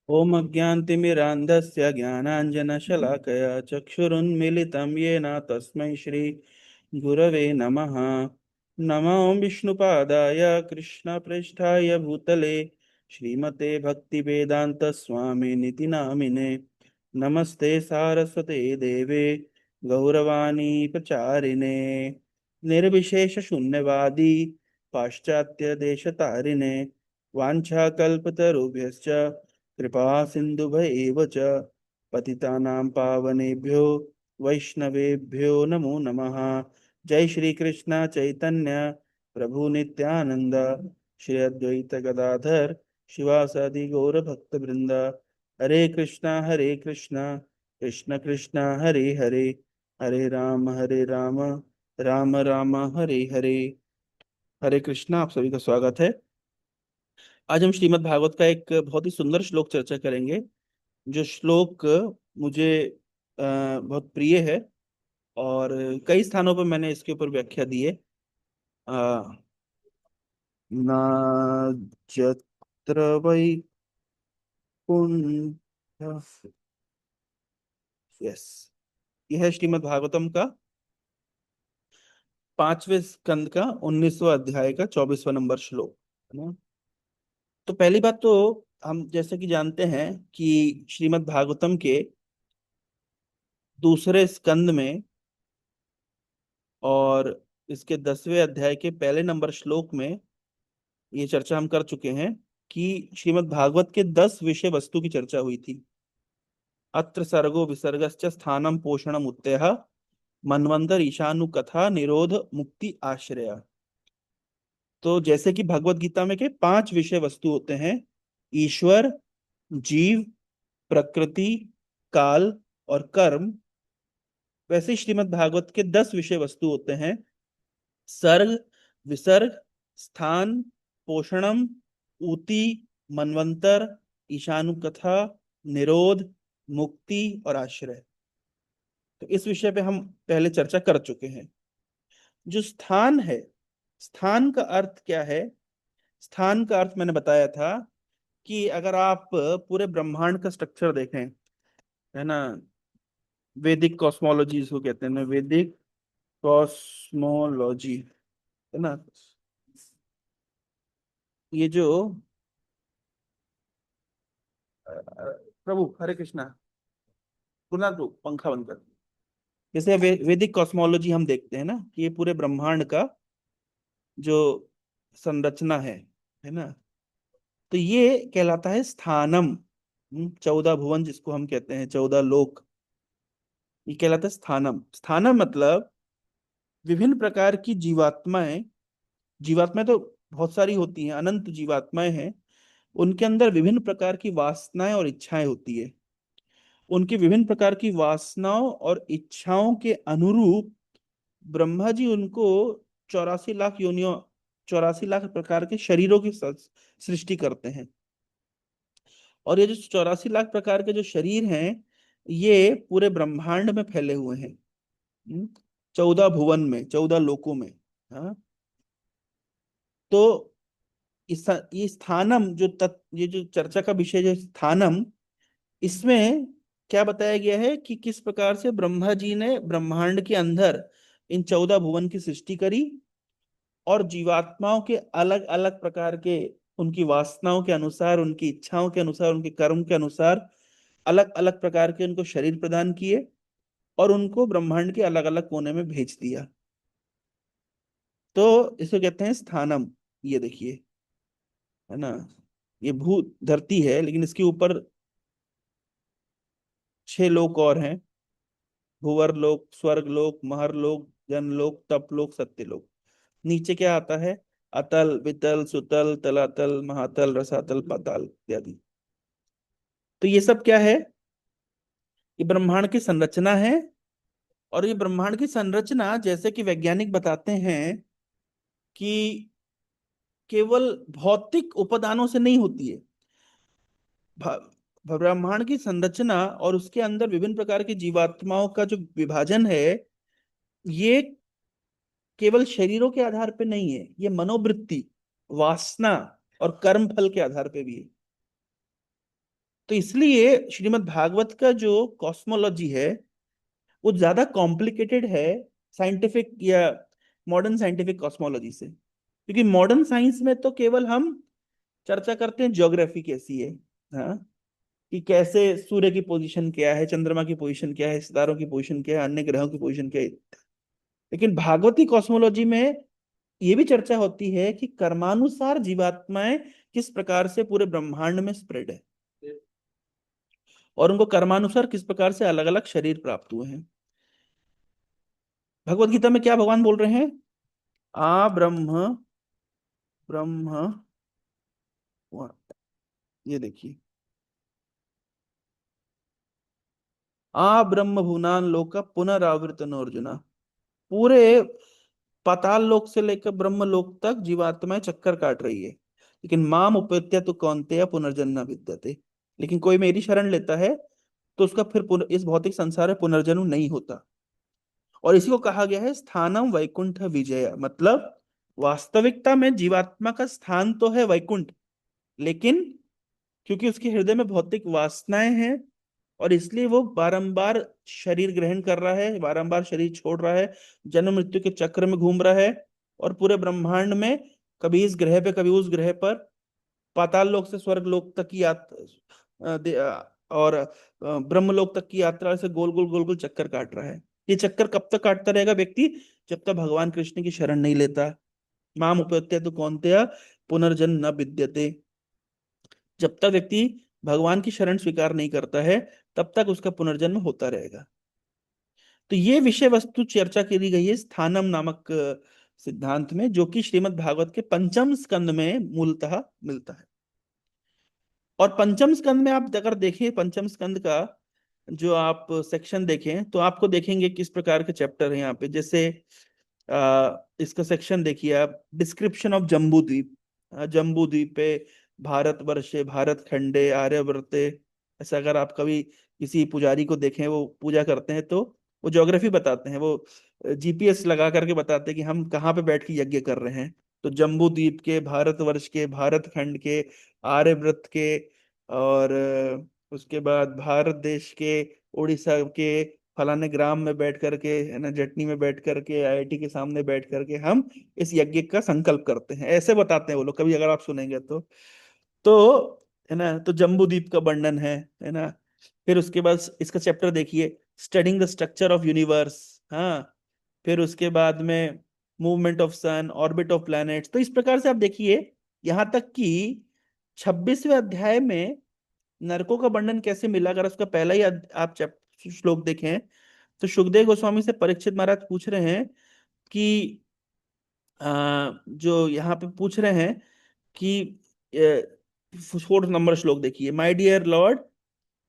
ओम अज्ञानतिमिरान्धस्य ज्ञानाञ्जनशलाकया चक्षुरुन्मीलितं येन तस्मै श्री गुरवे नमः। नमो विष्णुपादाय कृष्णप्रेष्ठाय भूतले श्रीमते भक्तिवेदांत स्वामी निति नामिने। नमस्ते सारस्वते देवे गौरवाणी प्रचारिणे निर्विशेष शून्यवादी पाश्चात्य देशतारिणे वाञ्छाकल्पतरुभ्यश्च कृपा सिन्धुभ्य एव च पतितानां पावनेभ्यो वैष्णवेभ्यो नमो नमः। जय श्री कृष्ण चैतन्य प्रभु नित्यानंद श्री अद्वैत गदाधर शिवासादि गौर भक्त वृंद। हरे कृष्णा कृष्ण कृष्ण हरे हरे, हरे राम राम राम हरे हरे। हरे कृष्णा, आप सभी का स्वागत है। आज हम श्रीमद् भागवत का एक बहुत ही सुंदर श्लोक चर्चा करेंगे। जो श्लोक मुझे बहुत प्रिय है और कई स्थानों पर मैंने इसके ऊपर व्याख्या दी है। अ, नाजत्र वैकुंठ, यस, यह है श्रीमद् भागवतम का 5वें स्कंद का 19वां अध्याय का 24वां नंबर श्लोक है ना। तो पहली बात तो हम जैसे कि जानते हैं कि श्रीमद् भागवतम के दूसरे स्कंद में और इसके 10वें अध्याय के पहले नंबर श्लोक में ये चर्चा हम कर चुके हैं कि श्रीमद् भागवत के 10 विषय वस्तु की चर्चा हुई थी। अत्र सर्गो विसर्गश्च स्थानम पोषणम उत्त्यः मनवंतर ईशानु कथा निरोध मुक्ति आश्रय। तो जैसे कि भगवत गीता में के 5 विषय वस्तु होते हैं, ईश्वर, जीव, प्रकृति, काल और कर्म, वैसे ही श्रीमद् भागवत के 10 विषय वस्तु होते हैं, सर्ग, विसर्ग, स्थान, पोषणम, ऊति, मनवंतर, ईशानु कथा, निरोध, मुक्ति और आश्रय। तो इस विषय पे हम पहले चर्चा कर चुके हैं। जो स्थान है, स्थान का अर्थ क्या है? स्थान का अर्थ मैंने बताया था कि अगर आप पूरे ब्रह्मांड का स्ट्रक्चर देखें, है ना, वैदिक कॉस्मोलॉजी इसको कहते हैं ना, वैदिक कॉस्मोलॉजी, है ना। ये जो प्रभु हरे कृष्णा, गुना तो पंखा बंद कर। जैसे वैदिक कॉस्मोलॉजी हम देखते हैं ना कि ये पूरे ब्रह्मांड का जो संरचना है ना, तो ये कहलाता है स्थानम। 14 भुवन जिसको हम कहते हैं, 14 लोक, ये कहलाता है स्थानम। स्थानम मतलब विभिन्न प्रकार की जीवात्माएं, जीवात्माएं तो बहुत सारी होती हैं, अनंत जीवात्माएं हैं। उनके अंदर विभिन्न प्रकार की वासनाएं और इच्छाएं होती है। उनकी विभिन्न प्रकार की वासनाओं और इच्छाओं के अनुरूप ब्रह्मा जी उनको 84 लाख योनियों, 84 लाख प्रकार के शरीरों की सृष्टि करते हैं। और ये जो 84 लाख प्रकार के जो शरीर हैं, ये पूरे ब्रह्मांड में फैले हुए हैं। 14 भुवन में, 14 लोकों में। हाँ, तो ये स्थानम जो ये जो चर्चा का विषय जो स्थानम, इसमें क्या बताया गया है कि किस प्रकार से ब्रह्मा जी ने ब्रह्मांड के अंदर इन 14 भुवन की सृष्टि करी और जीवात्माओं के अलग अलग प्रकार के, उनकी वासनाओं के अनुसार, उनकी इच्छाओं के अनुसार, उनके कर्म के अनुसार अलग अलग प्रकार के उनको शरीर प्रदान किए और उनको ब्रह्मांड के अलग अलग कोने में भेज दिया। तो इसको कहते हैं स्थानम। ये देखिए, है ना, ये भू धरती है, लेकिन इसके ऊपर 6 लोक और हैं। भूवर लोक, स्वर्ग लोक, महर लोक, जनलोक, तपलोक, सत्यलोक। नीचे क्या आता है? अतल, वितल, सुतल, तलातल, महातल, रसातल, पाताल इत्यादि। तो ये सब क्या है? ये ब्रह्मांड की संरचना है। और ये ब्रह्मांड की संरचना, जैसे कि वैज्ञानिक बताते हैं, कि केवल भौतिक उपादानों से नहीं होती है। ब्रह्मांड की संरचना और उसके अंदर विभिन्न प्रकार की जीवात्माओं का जो विभाजन है, ये केवल शरीरों के आधार पे नहीं है, ये मनोवृत्ति, वासना और कर्म फल के आधार पे भी है। तो इसलिए श्रीमद् भागवत का जो कॉस्मोलॉजी है वो ज्यादा कॉम्प्लिकेटेड है साइंटिफिक या मॉडर्न साइंटिफिक कॉस्मोलॉजी से, क्योंकि मॉडर्न साइंस में तो केवल हम चर्चा करते हैं ज्योग्राफी कैसी है, हाँ, कि कैसे सूर्य की पोजीशन क्या है, चंद्रमा की पोजीशन क्या है, सितारों की पोजीशन क्या है, अन्य ग्रहों की पोजीशन क्या है। लेकिन भागवती कॉस्मोलॉजी में ये भी चर्चा होती है कि कर्मानुसार जीवात्माएं किस प्रकार से पूरे ब्रह्मांड में स्प्रेड है, और उनको कर्मानुसार किस प्रकार से अलग अलग शरीर प्राप्त हुए हैं। भगवत गीता में क्या भगवान बोल रहे हैं? आ ब्रह्म ब्रह्म, ये देखिए, आ ब्रह्म भुवनान लोक पुनरावृतन अर्जुना। पूरे पाताल लोक से लेकर ब्रह्म लोक तक जीवात्माएं चक्कर काट रही है, लेकिन माम उपैत्य तो कौन्तेय पुनर्जन्म न विद्यते। लेकिन कोई मेरी शरण लेता है तो उसका फिर इस भौतिक संसार में पुनर्जन्म नहीं होता। और इसी को कहा गया है स्थानम वैकुंठ विजय, मतलब वास्तविकता में जीवात्मा का स्थान तो है वैकुंठ, लेकिन क्योंकि उसके हृदय में भौतिक वासनाएं हैं, और इसलिए वो बारंबार शरीर ग्रहण कर रहा है, बारंबार शरीर छोड़ रहा है, जन्म मृत्यु के चक्र में घूम रहा है, और पूरे ब्रह्मांड में कभी इस ग्रह पे कभी उस ग्रह पर, पाताल लोक से स्वर्ग लोक तक की और ब्रह्मलोक तक की यात्रा से गोल गोल गोल गोल चक्कर काट रहा है। ये चक्कर कब तक काटता रहेगा व्यक्ति? जब तक भगवान कृष्ण की शरण नहीं लेता। माम उपैत्य तो कौन्तेय पुनर्जन्म न विद्यते। जब तक व्यक्ति भगवान की शरण स्वीकार नहीं करता है, तब तक उसका पुनर्जन्म होता रहेगा। तो ये विषय वस्तु चर्चा करी गई है स्थानम नामक सिद्धांत में, जो कि श्रीमद् भागवत के पंचम स्कंद में मूलतः मिलता है। और पंचम स्कंद में आप अगर देखें, पंचम स्कंद का जो आप सेक्शन देखें तो आपको देखेंगे किस प्रकार के चैप्टर है यहाँ पे। जैसे इसका सेक्शन देखिए आप, डिस्क्रिप्शन ऑफ जम्बू द्वीप। जम्बू द्वीपे भारत वर्षे भारत खंडे आर्यवर्ते। ऐसा अगर आप कभी किसी पुजारी को देखें, वो पूजा करते हैं तो वो ज्योग्राफी बताते हैं, वो जीपीएस लगा करके बताते हैं कि हम कहाँ पे बैठ के यज्ञ कर रहे हैं। तो जम्बू द्वीप के, भारतवर्ष के, भारत खंड के, आर्यव्रत के, और उसके बाद भारत देश के, उड़ीसा के फलाने ग्राम में बैठ करके, है ना, जटनी में बैठ करके, आईआईटी के सामने बैठ करके हम इस यज्ञ का संकल्प करते हैं, ऐसे बताते हैं वो लोग, कभी अगर आप सुनेंगे तो है ना, तो जम्बू द्वीप का वर्णन है ना। फिर उसके बाद इसका चैप्टर देखिए, studying the structure of universe. हाँ, फिर उसके बाद में movement of sun, orbit of planets. तो इस प्रकार से आप देखिए, यहां तक कि 26वें अध्याय में नरकों का वर्णन कैसे मिला। अगर उसका पहला ही आप श्लोक देखें तो सुखदेव गोस्वामी से परीक्षित महाराज पूछ रहे हैं कि जो यहाँ पे पूछ रहे हैं कि 4 नंबर श्लोक देखिए, my dear lord,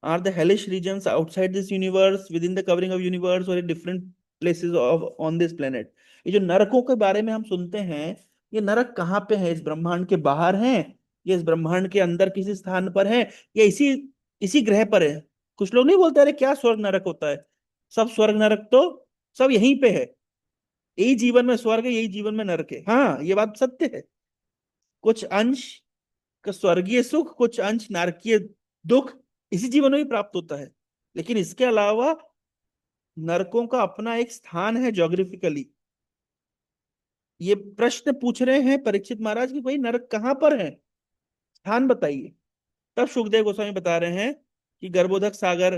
are the hellish regions outside this universe, within the covering of universe, or in different places of on this planet? ये जो नरकों के बारे में हम सुनते हैं, ये नरक कहाँ पे है? इस ब्रह्मांड के बाहर हैं, ये इस ब्रह्मांड के अंदर किसी स्थान पर है, या इसी इसी ग्रह पर है? कुछ लोग नहीं बोलते अरे क्या स्वर्ग नरक होता है? सब स्वर्ग नरक तो सब यहीं पे है। यही जीवन में स्वर्ग है, यही जीवन में नरक है। हाँ, ये बात सत्य है। कुछ अंश का स्वर्गीय सुख, कुछ अंश नारकीय दुख इसी जीवन में ही प्राप्त होता है। लेकिन इसके अलावा नरकों का अपना एक स्थान है ज्योग्राफिकली। ये प्रश्न पूछ रहे हैं परीक्षित महाराज कि भाई नरक कहाँ पर है, स्थान बताइए। तब सुखदेव गोस्वामी बता रहे हैं कि गर्भोदक सागर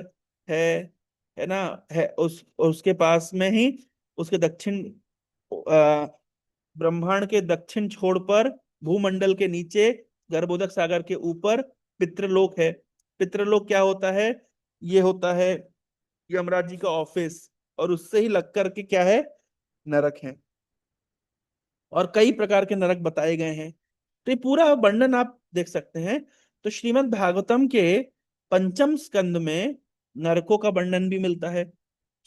है है ना, है उसके पास में ही, उसके दक्षिण, ब्रह्मांड के दक्षिण छोर पर, भूमंडल के नीचे, गर्भोदक सागर के ऊपर पितृलोक है। पितृलोक क्या होता है? ये होता है यमराज जी का ऑफिस, और उससे ही लग करके क्या है, नरक है। और कई प्रकार के नरक बताए गए हैं। तो ये पूरा वर्णन आप देख सकते हैं। तो श्रीमद् भागवतम के पंचम स्कंद में नरकों का वर्णन भी मिलता है,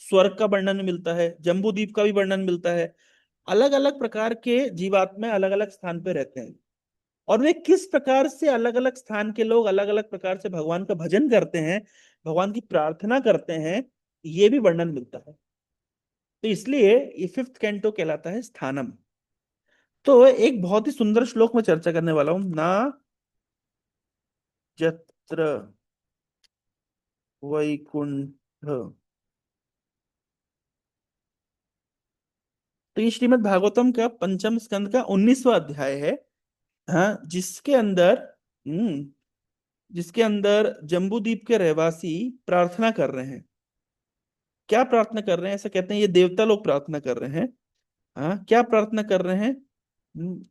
स्वर्ग का वर्णन मिलता है, जम्बू द्वीप का भी वर्णन मिलता है। अलग अलग प्रकार के जीवात्मा अलग अलग स्थान पे रहते हैं, और वे किस प्रकार से अलग अलग स्थान के लोग अलग अलग प्रकार से भगवान का भजन करते हैं, भगवान की प्रार्थना करते हैं, ये भी वर्णन मिलता है। तो इसलिए ये फिफ्थ कैंटो कहलाता है स्थानम। तो एक बहुत ही सुंदर श्लोक में चर्चा करने वाला हूं, ना जत्र वैकुंठ। तो ये श्रीमद् भागवतम का पंचम स्कंद का 19वां अध्याय है। हाँ, जिसके अंदर जम्बूद्वीप के रहवासी प्रार्थना कर रहे हैं। क्या प्रार्थना कर रहे हैं, ऐसा कहते हैं ये देवता लोग प्रार्थना कर रहे हैं। हाँ, क्या प्रार्थना कर रहे हैं?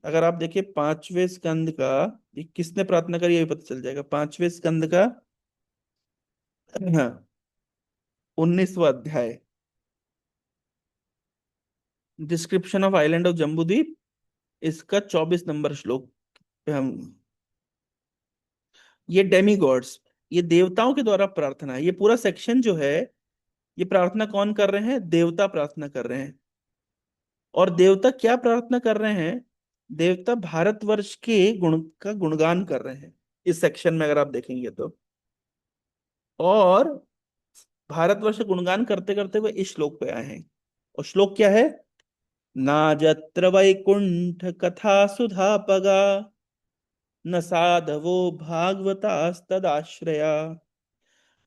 अगर आप देखिए पांचवें स्कंद का, ये किसने प्रार्थना करी ये भी पता चल जाएगा। पांचवें स्कंद का, हाँ, 19वां अध्याय, description of island of Jambudvipa, इसका 24 नंबर श्लोक पे हम, ये डेमी गॉड्स, ये देवताओं के द्वारा प्रार्थना है। ये पूरा सेक्शन जो है, ये प्रार्थना कौन कर रहे हैं? देवता प्रार्थना कर रहे हैं। और देवता क्या प्रार्थना कर रहे हैं? देवता भारतवर्ष के गुण का गुणगान कर रहे हैं इस सेक्शन में, अगर आप देखेंगे तो। और भारतवर्ष का गुणगान करते करते वो इस श्लोक पे आए हैं। और श्लोक क्या है? ना जत्र वैकुंठ कथा सुधा पगा, न साधवो भागवतास्तदाश्रया,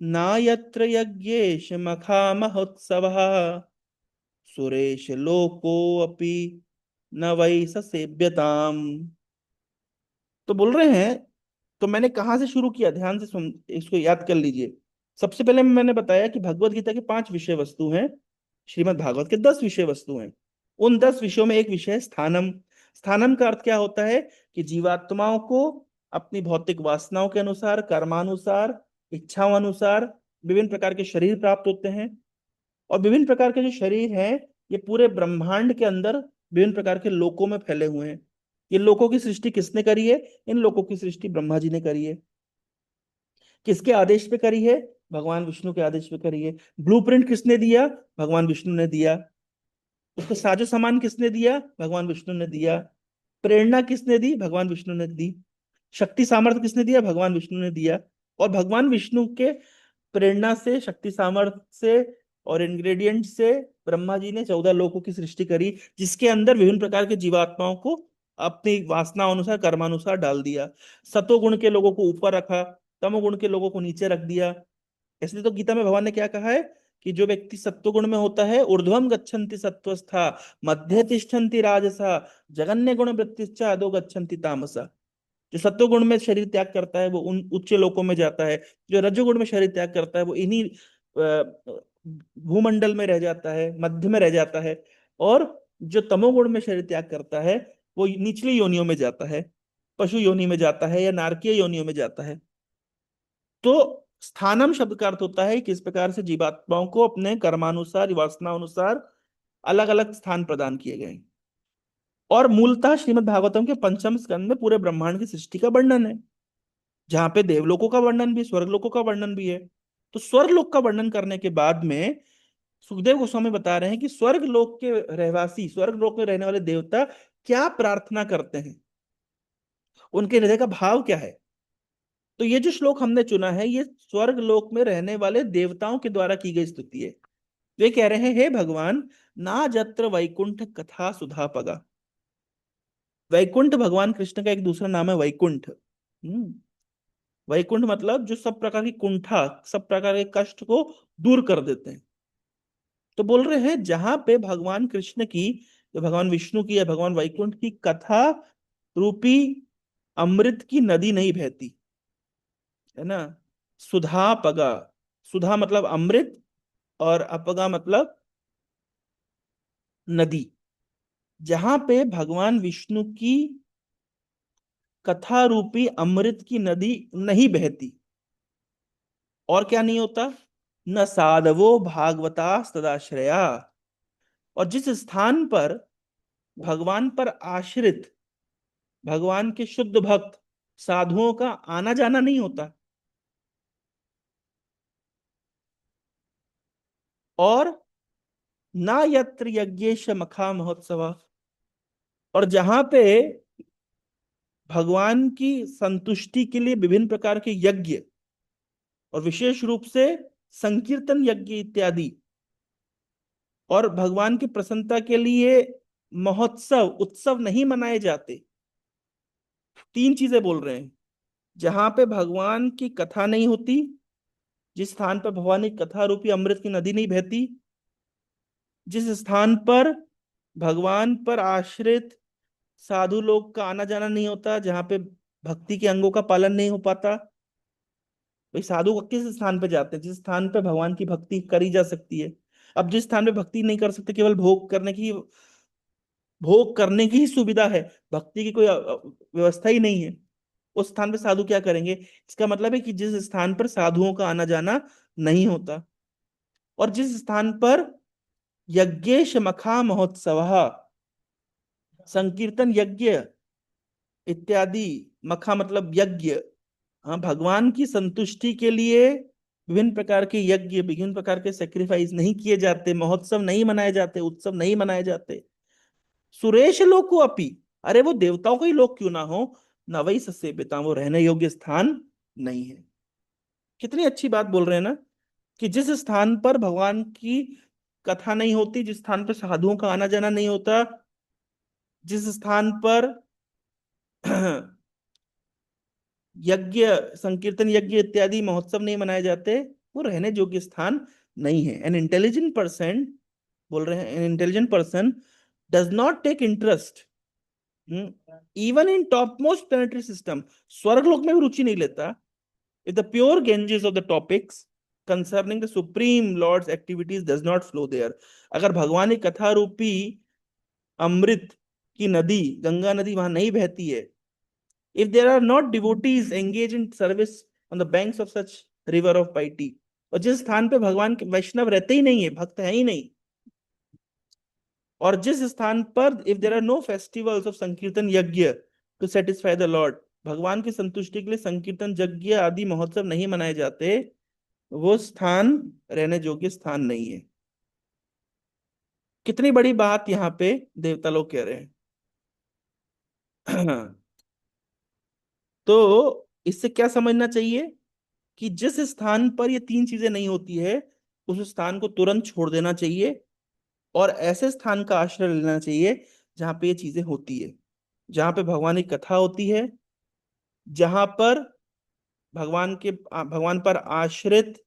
ना यत्र यज्ञेश मखा महोत्सवः, सुरेश लोकोऽपि न वै स सेव्यताम। तो बोल रहे हैं, तो मैंने कहाँ से शुरू किया, ध्यान से सुन, इसको याद कर लीजिए। सबसे पहले मैंने बताया कि भगवत गीता की 5 विषय वस्तु हैं, श्रीमद् भागवत के 10 विषय वस्तु हैं। उन 10 विषयों में एक विषय है स्थानम। स्थानम का अर्थ क्या होता है? कि जीवात्माओं को अपनी भौतिक वासनाओं के अनुसार, कर्मानुसार, इच्छाओं अनुसार विभिन्न प्रकार के शरीर प्राप्त होते हैं। और विभिन्न प्रकार के जो शरीर हैं, ये पूरे ब्रह्मांड के अंदर विभिन्न प्रकार के लोकों में फैले हुए हैं। ये लोकों की सृष्टि किसने करी है? इन लोकों की सृष्टि ब्रह्मा जी ने करी है। किसके आदेश पे करी है? भगवान विष्णु के आदेश पे करी है। ब्लूप्रिंट किसने दिया? भगवान विष्णु ने दिया। उसको साजो सामान किसने दिया? भगवान विष्णु ने दिया। प्रेरणा किसने दी? भगवान विष्णु ने दी। शक्ति सामर्थ्य किसने दिया? भगवान विष्णु ने दिया। और भगवान विष्णु के प्रेरणा से, शक्ति सामर्थ्य से और इंग्रेडिएंट से ब्रह्मा जी ने 14 लोकों की सृष्टि करी, जिसके अंदर विभिन्न प्रकार के जीवात्माओं को अपनी वासना अनुसार, कर्मानुसार डाल दिया। सतोगुण के लोगों को ऊपर रखा, तमोगुण के लोगों को नीचे रख दिया। इसलिए तो गीता में भगवान ने क्या कहा है कि जो व्यक्ति सत्वगुण में होता है, ऊर्ध्वम गच्छन्ति सत्वस्था, मध्य तिष्ठन्ति राजसा, जगन्य गुण वृत्तिश्च अधो गच्छन्ति तामसा। जो सत्वगुण में शरीर त्याग करता है वो उन उच्च लोकों में जाता है। जो रजोगुण में शरीर त्याग करता है वो इन्हीं भूमंडल में रह जाता है, मध्य में रह जाता है। और जो तमोगुण में शरीर त्याग करता है वो निचली योनियों में जाता है, पशु योनि में जाता है या नारकीय योनियों में जाता है। तो स्थानम शब्द का अर्थ होता है किस प्रकार से जीवात्माओं को अपने कर्मानुसार, वासना अनुसार अलग अलग स्थान प्रदान किए गए। और मूलतः श्रीमद् भागवतम के पंचम स्कंद में पूरे ब्रह्मांड की सृष्टि का वर्णन है, जहाँ पे देवलोकों का वर्णन भी, स्वर्गलोकों का वर्णन भी है। तो स्वर्गलोक का वर्णन करने के बाद में सुखदेव गोस्वामी बता रहे हैं कि स्वर्गलोक के रहवासी, स्वर्गलोक में रहने वाले देवता क्या प्रार्थना करते हैं, उनके हृदय का भाव क्या है। तो ये जो श्लोक हमने चुना है, ये स्वर्ग लोक में रहने वाले देवताओं के द्वारा की गई स्तुति है। वे कह रहे हैं, हे भगवान, ना जत्र वैकुंठ कथा सुधा पगा। वैकुंठ भगवान कृष्ण का एक दूसरा नाम है, वैकुंठ। वैकुंठ मतलब जो सब प्रकार की कुंठा, सब प्रकार के कष्ट को दूर कर देते हैं। तो बोल रहे हैं जहां पे भगवान कृष्ण की, या भगवान विष्णु की, या भगवान वैकुंठ की कथा रूपी अमृत की नदी नहीं बहती, है ना, सुधा पगा, सुधा मतलब अमृत, और अपगा मतलब नदी, जहां पे भगवान विष्णु की कथा रूपी अमृत की नदी नहीं बहती, और क्या नहीं होता? न साधवो भागवता सदाश्रया। और जिस स्थान पर भगवान पर आश्रित, भगवान के शुद्ध भक्त साधुओं का आना जाना नहीं होता, और ना यत्र यज्ञेश मखा महोत्सव, और जहां पे भगवान की संतुष्टि के लिए विभिन्न प्रकार के यज्ञ, और विशेष रूप से संकीर्तन यज्ञ इत्यादि, और भगवान की प्रसन्नता के लिए महोत्सव, उत्सव नहीं मनाए जाते। 3 चीजें बोल रहे हैं। जहां पे भगवान की कथा नहीं होती, जिस स्थान पर भगवान की कथा रूपी अमृत की नदी नहीं बहती, जिस स्थान पर भगवान पर आश्रित साधु लोग का आना जाना नहीं होता, जहां पे भक्ति के अंगों का पालन नहीं हो पाता। भाई साधु किस स्थान पे जाते हैं? जिस स्थान पे भगवान की भक्ति करी जा सकती है। अब जिस स्थान पे भक्ति नहीं कर सकते, केवल भोग करने की ही सुविधा है, भक्ति की कोई व्यवस्था ही नहीं है, उस स्थान पे साधु क्या करेंगे? इसका मतलब है कि जिस स्थान पर साधुओं का आना जाना नहीं होता, और जिस स्थान पर यज्ञेश मखा महोत्सव, संकीर्तन यज्ञ इत्यादि, मखा मतलब यज्ञ, हाँ, भगवान की संतुष्टि के लिए विभिन्न प्रकार के यज्ञ, विभिन्न प्रकार के सेक्रीफाइस नहीं किए जाते, महोत्सव नहीं मनाए जाते, उत्सव नहीं मनाए जाते। सुरेश लोको अपि, अरे वो देवताओं का ही लोक क्यों ना हो, न वही सस्य पिता, वो रहने योग्य स्थान नहीं है। कितनी अच्छी बात बोल रहे हैं ना, कि जिस स्थान पर भगवान की कथा नहीं होती, जिस स्थान पर साधुओं का आना जाना नहीं होता, जिस स्थान पर यज्ञ, संकीर्तन यज्ञ इत्यादि महोत्सव नहीं मनाए जाते, वो रहने योग्य स्थान नहीं है। एन इंटेलिजेंट पर्सन, बोल रहे हैं, an intelligent person does not take interest even in top most planetary system, स्वर्गलोक में भी रुचि नहीं लेता, if the pure ganges of the topics concerning the supreme lord's activities does not flow there, अगर भगवान की कथा रूपी अमृत की नदी, गंगा नदी वहां नहीं बहती है, if there are not devotees engaged in service on the banks of such river of piety, और जिस स्थान पे भगवान के वैष्णव रहते ही नहीं है, भक्त है ही नहीं, और जिस स्थान पर if there are no festivals of संकीर्तन यज्ञ टू सेटिस्फाई द लॉर्ड, भगवान की संतुष्टि के लिए संकीर्तन यज्ञ आदि महोत्सव नहीं मनाए जाते, वो स्थान रहने योग्य स्थान नहीं है। कितनी बड़ी बात यहाँ पे देवता लोग कह रहे हैं। तो इससे क्या समझना चाहिए, कि जिस स्थान पर ये तीन चीजें नहीं होती है, उस स्थान को तुरंत छोड़ देना चाहिए, और ऐसे स्थान का आश्रय लेना चाहिए जहां पे ये चीजें होती है, जहां पे भगवान की कथा होती है, जहां पर भगवान पर आश्रित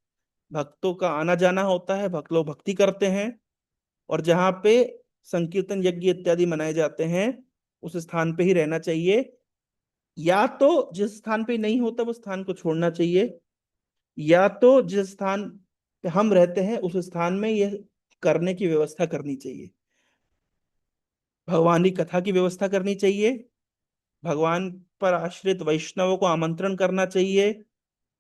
भक्तों का आना जाना होता है, भक्त लोग भक्ति करते हैं, और जहां पे संकीर्तन यज्ञ इत्यादि मनाए जाते हैं, उस स्थान पे ही रहना चाहिए। या तो जिस स्थान पे नहीं होता वो स्थान को छोड़ना चाहिए, या तो जिस स्थान पे हम रहते हैं उस स्थान में यह करने की व्यवस्था करनी चाहिए, भगवान की कथा की व्यवस्था करनी चाहिए, भगवान पर आश्रित वैष्णवों को आमंत्रण करना चाहिए,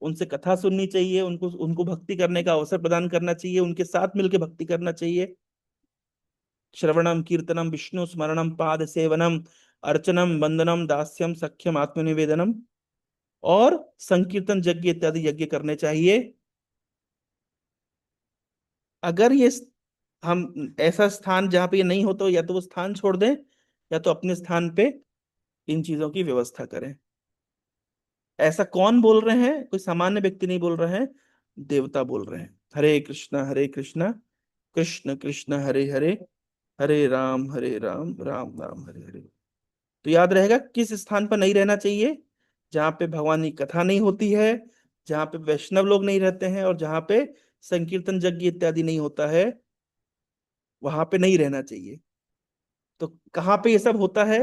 उनसे कथा सुननी चाहिए, उनको उनको भक्ति करने का अवसर प्रदान करना चाहिए, उनके साथ मिलकर भक्ति करना चाहिए। श्रवणम कीर्तनम विष्णु स्मरणम पाद सेवनम अर्चनम वंदनम दास्यम सख्यम आत्मनिवेदनम, और संकीर्तन यज्ञ इत्यादि यज्ञ करने चाहिए। अगर ये हम ऐसा स्थान जहाँ पे ये नहीं हो, तो या तो वो स्थान छोड़ दें, या तो अपने स्थान पे इन चीजों की व्यवस्था करें। ऐसा कौन बोल रहे हैं? कोई सामान्य व्यक्ति नहीं बोल रहे हैं, देवता बोल रहे हैं। हरे कृष्णा कृष्ण कृष्ण हरे हरे, हरे राम राम राम हरे हरे। तो याद रहेगा किस स्थान पर नहीं रहना चाहिए, जहां पे भगवान की कथा नहीं होती है, जहां पे वैष्णव लोग नहीं रहते हैं, और जहां पे संकीर्तन यज्ञ इत्यादि नहीं होता है, वहां पे नहीं रहना चाहिए। तो कहाँ पे ये सब होता है?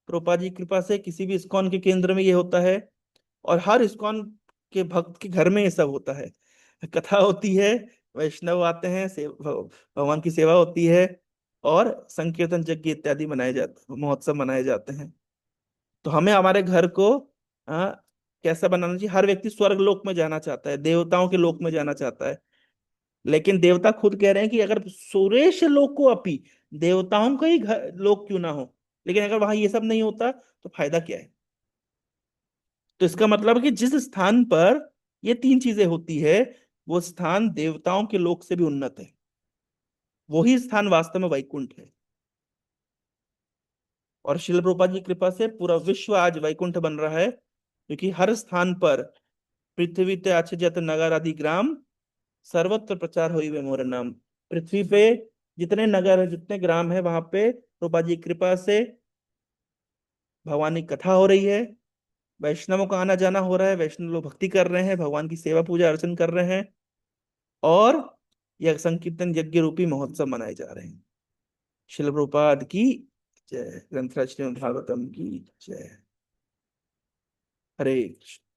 प्रभुपाद जी की कृपा से किसी भी इस्कॉन के केंद्र में ये होता है, और हर इस्कॉन के भक्त के घर में ये सब होता है। कथा होती है, वैष्णव आते हैं, भगवान की सेवा होती है, और संकीर्तन यज्ञ इत्यादि मनाए जाते, महोत्सव मनाए जाते हैं। तो हमें हमारे घर को आ, कैसा बनाना चाहिए? हर व्यक्ति स्वर्ग लोक में जाना चाहता है, देवताओं के लोक में जाना चाहता है, लेकिन देवता खुद कह रहे हैं कि अगर सुरेश लोको अपि, देवताओं का ही घर लोक क्यों ना हो, लेकिन अगर वहां ये सब नहीं होता तो फायदा क्या है? तो इसका मतलब है कि जिस स्थान पर ये तीन चीजें होती है, वो स्थान देवताओं के लोक से भी उन्नत है, वही स्थान वास्तव में वैकुंठ है। और शिल प्रभुपाद की कृपा से पूरा विश्व आज वैकुंठ बन रहा है, क्योंकि हर स्थान पर पृथ्वी ते अच्छे जत नगर आदि ग्राम, सर्वत्र प्रचार हुई वे मोर नाम। पृथ्वी पे जितने नगर है, जितने ग्राम है, वहां पे प्रभुपाद जी की कृपा से भगवान की कथा हो रही है, वैष्णवों का आना जाना हो रहा है, वैष्णव लोग भक्ति कर रहे हैं, भगवान की सेवा पूजा अर्चन कर रहे हैं, और यह संकीर्तन यज्ञ रूपी महोत्सव मनाए जा रहे हैं। शिल प्रभुपाद की जय। ग्रंथराज श्रीमद् भागवतम की जय। हरे कृष्ण।